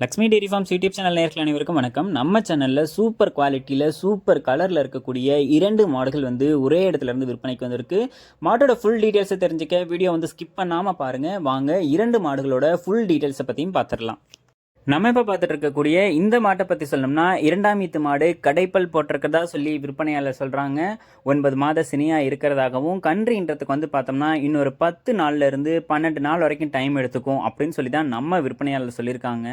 Lakshmi dairy farms YouTube channel நேயர்கள் அனைவருக்கும் வணக்கம். நம்ம சேனலில் சூப்பர் குவாலிட்டியில் சூப்பர் கலரில் இருக்கக்கூடிய 2 மாடுகள் ஒரே இடத்துல இருந்து விற்பனைக்கு வந்திருக்கு. மாட்டோட ஃபுல் டீட்டெயில்ஸை தெரிஞ்சுக்க வீடியோ ஸ்கிப் பண்ணாமல் பாருங்கள். வாங்க 2 மாடுகளோட ஃபுல் டீட்டெயில்ஸை பற்றியும் பார்த்துடலாம். நம்ம இப்போ பார்த்துட்டு இருக்கக்கூடிய இந்த மாட்டை பற்றி சொல்லணும்னா 2ஆம் ஈத்து மாடு கடைப்பல் போட்டிருக்கிறதா சொல்லி விற்பனையாளர் சொல்கிறாங்க. 9 மாத சினியாக இருக்கிறதாகவும் கன்றுன்றதுக்கு பார்த்தோம்னா இன்னொரு 10 நாள்லேருந்து 12 நாள் வரைக்கும் டைம் எடுத்துக்கும் அப்படின்னு சொல்லி தான் நம்ம விற்பனையாளர் சொல்லியிருக்காங்க.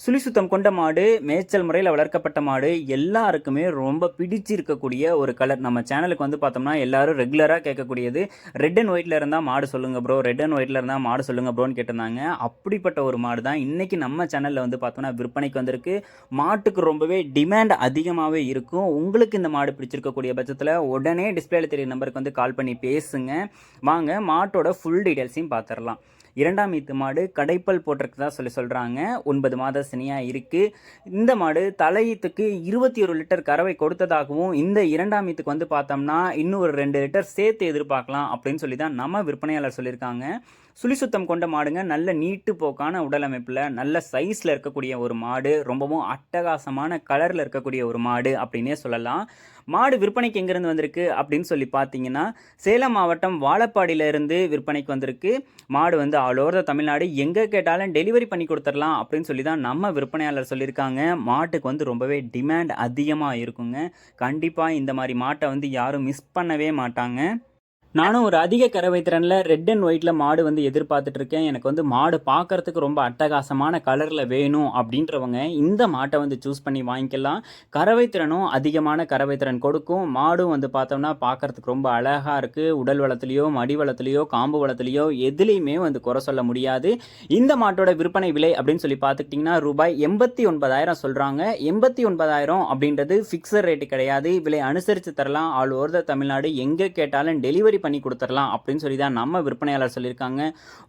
சுழி சுத்தம் கொண்ட மாடு, மேய்ச்சல் முறையில் வளர்க்கப்பட்ட மாடு, எல்லாருக்குமே ரொம்ப பிடிச்சிருக்கக்கூடிய ஒரு கலர். நம்ம சேனலுக்கு பார்த்தோம்னா எல்லாரும் ரெகுலராக கேட்கக்கூடியது ரெட் அண்ட் ஒயிட்டில் இருந்தால் மாடு சொல்லுங்கள் ப்ரோ, ரெட் அண்ட் ஒயிட்டில் இருந்தால் மாடு சொல்லுங்கள் ப்ரோன்னு கேட்டிருந்தாங்க. அப்படிப்பட்ட ஒரு மாடு தான் இன்றைக்கி நம்ம சேனலில் பார்த்தோம்னா விற்பனைக்கு வந்திருக்கு. மாட்டுக்கு ரொம்பவே டிமாண்ட் அதிகமாகவே இருக்கும். உங்களுக்கு இந்த மாடு பிடிச்சிருக்கக்கூடிய பட்சத்தில் உடனே டிஸ்பிளேல தெரிய நம்பருக்கு கால் பண்ணி பேசுங்க. வாங்க மாட்டோட ஃபுல் டீடைல்ஸையும் பார்த்துடலாம். 2ஆம் ஈத்து மாடு கடைப்பல் போட்டிருக்கதா சொல்கிறாங்க. 9 மாத சினியாக இருக்குது. இந்த மாடு தலையீத்துக்கு 21 லிட்டர் கறவை கொடுத்ததாகவும் இந்த 2ஆம் ஈத்துக்கு பார்த்தோம்னா இன்னும் ஒரு 2 லிட்டர் சேர்த்து எதிர்பார்க்கலாம் அப்படின்னு சொல்லி தான் நம்ம விற்பனையாளர் சொல்லியிருக்காங்க. சுழி சுத்தம் கொண்ட மாடுங்க, நல்ல நீட்டு போக்கான உடல் அமைப்பில் நல்ல சைஸில் இருக்கக்கூடிய ஒரு மாடு, ரொம்பவும் அட்டகாசமான கலரில் இருக்கக்கூடிய ஒரு மாடு அப்படின்னே சொல்லலாம். மாடு விற்பனைக்கு எங்கேருந்து வந்திருக்கு அப்படின்னு சொல்லி பார்த்தீங்கன்னா சேலம் மாவட்டம் வாழப்பாடியிலேருந்து விற்பனைக்கு வந்திருக்கு. மாடு ஆல் ஓவர் தமிழ்நாடு எங்கே கேட்டாலும் டெலிவரி பண்ணி கொடுத்துடலாம் அப்படின்னு சொல்லி தான் நம்ம விற்பனையாளர் சொல்லியிருக்காங்க. மாட்டுக்கு ரொம்பவே டிமாண்ட் அதிகமாக இருக்குங்க. கண்டிப்பாக இந்த மாதிரி மாட்டை யாரும் மிஸ் பண்ணவே மாட்டாங்க. நானும் ஒரு அதிக கறவை திறனில் ரெட் அண்ட் ஒயிட்டில் மாடு எதிர்பார்த்துட்டு இருக்கேன். எனக்கு மாடு பார்க்கறதுக்கு ரொம்ப அட்டகாசமான கலரில் வேணும் அப்படின்றவங்க இந்த மாட்டை சூஸ் பண்ணி வாங்கிக்கலாம். கறவை திறனும் அதிகமான கறவை திறன் கொடுக்கும். மாடும் பார்த்தோம்னா பார்க்கறதுக்கு ரொம்ப அழகாக இருக்குது. உடல் வளத்துலையோ மடி வளத்துலையோ காம்பு வளத்துலையோ எதுலேயுமே குறை சொல்ல முடியாது. இந்த மாட்டோட விற்பனை விலை அப்படின்னு சொல்லி பார்த்துக்கிட்டிங்கன்னா ரூபாய் 89,000 சொல்கிறாங்க. 89,000 அப்படின்றது ஃபிக்ஸட் ரேட்டு கிடையாது. விலை அனுசரித்து தரலாம். ஆல் ஓவர் த தமிழ்நாடு எங்கே கேட்டாலும் டெலிவரி பண்ணி கொடுத்துடலாம் அப்படின்னு சொல்லி தான் நம்ம விற்பனையாளர் சொல்லியிருக்காங்க.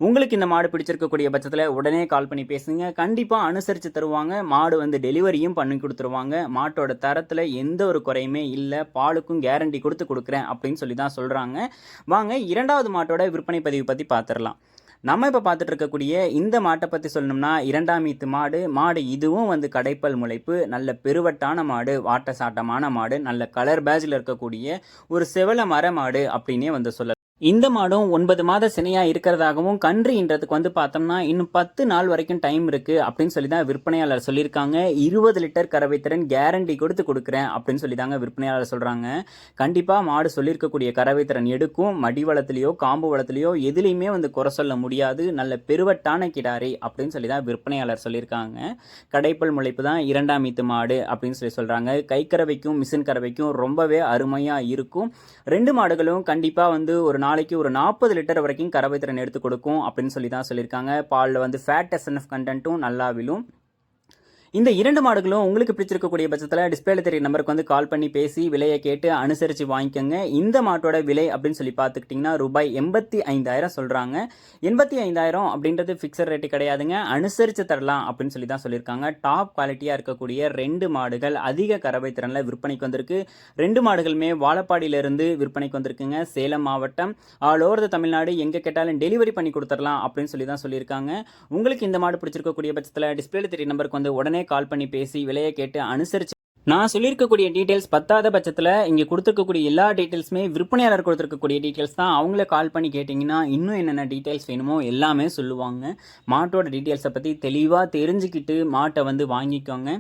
உங்களுக்கு இந்த மாடு பிடிச்சிருக்கக்கூடிய பட்சத்தில் உடனே கால் பண்ணி பேசுங்க. கண்டிப்பாக அனுசரித்து தருவாங்க. மாடு டெலிவரியும் பண்ணி கொடுத்துருவாங்க. மாட்டோட தரத்தில் எந்த ஒரு குறையுமே இல்லை. பாலுக்கும் கேரண்டி கொடுக்குறேன் அப்படின்னு சொல்லி தான் சொல்கிறாங்க. வாங்க 2வது மாட்டோட விற்பனை பதிவு பற்றி பார்த்துடலாம். நம்ம இப்போ பார்த்துட்டு இருக்கக்கூடிய இந்த மாட்டை பற்றி சொல்லணும்னா 2ஆம் ஈத்து மாடு இதுவும் கடைப்பல் முளைப்பு, நல்ல பெருவட்டான மாடு, வாட்ட சாட்டமான மாடு, நல்ல கலர் பேஜில் இருக்கக்கூடிய ஒரு செவல மர மாடு அப்படின்னே சொல்லலாம். இந்த மாடும் 9 மாத சினையாக இருக்கிறதாகவும் கன்றுன்றதுக்கு பார்த்தோம்னா இன்னும் 10 நாள் வரைக்கும் டைம் இருக்குது அப்படின்னு சொல்லி தான் விற்பனையாளர் சொல்லியிருக்காங்க. 20 லிட்டர் கறவை திறன் கேரண்டி கொடுக்குறேன் அப்படின்னு சொல்லி தாங்க விற்பனையாளர் சொல்கிறாங்க. கண்டிப்பாக மாடு சொல்லியிருக்கக்கூடிய கறவை திறன் எடுக்கும். மடி வளத்துலையோ காம்பு வளத்துலையோ எதுலேயுமே குறை சொல்ல முடியாது. நல்ல பெருவட்டான கிடாரி அப்படின்னு சொல்லி தான் விற்பனையாளர் சொல்லியிருக்காங்க. கடைப்பல் முளைப்பு தான் 2ஆம் ஈத்து மாடு அப்படின்னு சொல்லி சொல்கிறாங்க. கை கறவைக்கும் மிஷின் கறவைக்கும் ரொம்பவே அருமையாக இருக்கும். 2 மாடுகளும் கண்டிப்பாக ஒரு நாளைக்கு ஒரு 40 லிட்டர் வரைக்கும் கறவை திறன் எடுத்து கொடுக்கும் அப்படின்னு சொல்லி தான் சொல்லியிருக்காங்க. பாலில் ஃபேட் எஸ்என்எஃப் கண்டென்ட்டும் நல்லா விழும். இந்த 2 மாடுகளும் உங்களுக்கு பிடிச்சிருக்கக்கூடிய பட்சத்தில் டிஸ்பிளேல தெரிய நம்பருக்கு கால் பண்ணி பேசி விலையை கேட்டு அனுசரித்து வாங்கிக்கோங்க. இந்த மாட்டோட விலை அப்படின்னு சொல்லி பார்த்துக்கிட்டிங்கன்னா ரூபாய் 85,000 சொல்கிறாங்க. 85,000 அப்படின்றது ஃபிக்ஸட் ரேட்டு கிடையாதுங்க. அனுசரித்து தரலாம் அப்படின்னு சொல்லி தான் சொல்லியிருக்காங்க. டாப் குவாலிட்டியாக இருக்கக்கூடிய 2 மாடுகள் அதிக கறவை திறனில் விற்பனைக்கு வந்திருக்கு. 2 மாடுகளுமே வாழப்பாடியிலிருந்து விற்பனைக்கு வந்திருக்குங்க. சேலம் மாவட்டம் ஆல் ஓவர் தமிழ்நாடு எங்கே கேட்டாலும் டெலிவரி பண்ணி கொடுத்துடலாம் அப்படின்னு சொல்லி தான் சொல்லியிருக்காங்க. உங்களுக்கு இந்த மாடு பிடிச்சிருக்கக்கூடிய பட்சத்தில் டிஸ்பிளேல தெரிய நம்பருக்கு உடனே கால் பண்ணி பேசி விலையை கேட்டு அனுசரித்து நான் சொல்லியிருக்கக்கூடிய டீட்டெயில்ஸ் பத்தாத பட்சத்தில் இங்கே கொடுத்துருக்கக்கூடிய எல்லா டீட்டெயில்ஸுமே விற்பனையாளர் கொடுத்துருக்கக்கூடிய டீட்டெயில்ஸ் தான். அவங்கள கால் பண்ணி கேட்டிங்கன்னா இன்னும் என்னென்ன டீட்டெயில்ஸ் வேணுமோ எல்லாமே சொல்லுவாங்க. மாட்டோட டீட்டெயில்ஸை பற்றி தெளிவாக தெரிஞ்சுக்கிட்டு மாட்டை வாங்கிக்கோங்க.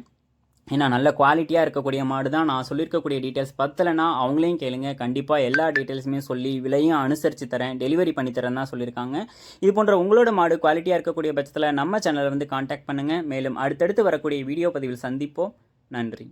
ஏன்னா நல்ல குவாலிட்டியாக இருக்கக்கூடிய மாடு தான். நான் சொல்லியிருக்கக்கூடிய டீட்டெயில்ஸ் பத்தலைன்னா அவங்களையும் கேளுங்க. கண்டிப்பாக எல்லா டீட்டெயில்ஸுமே சொல்லி விலையும் அனுசரித்து தரேன், டெலிவரி பண்ணி தரேன் தான் சொல்லியிருக்காங்க. இது போன்ற உங்களோட மாடு குவாலிட்டியாக இருக்கக்கூடிய பட்சத்தில் நம்ம சேனலை காண்டாக்ட் பண்ணுங்கள். மேலும் அடுத்தடுத்து வரக்கூடிய வீடியோ பதிவில் சந்திப்போம். நன்றி.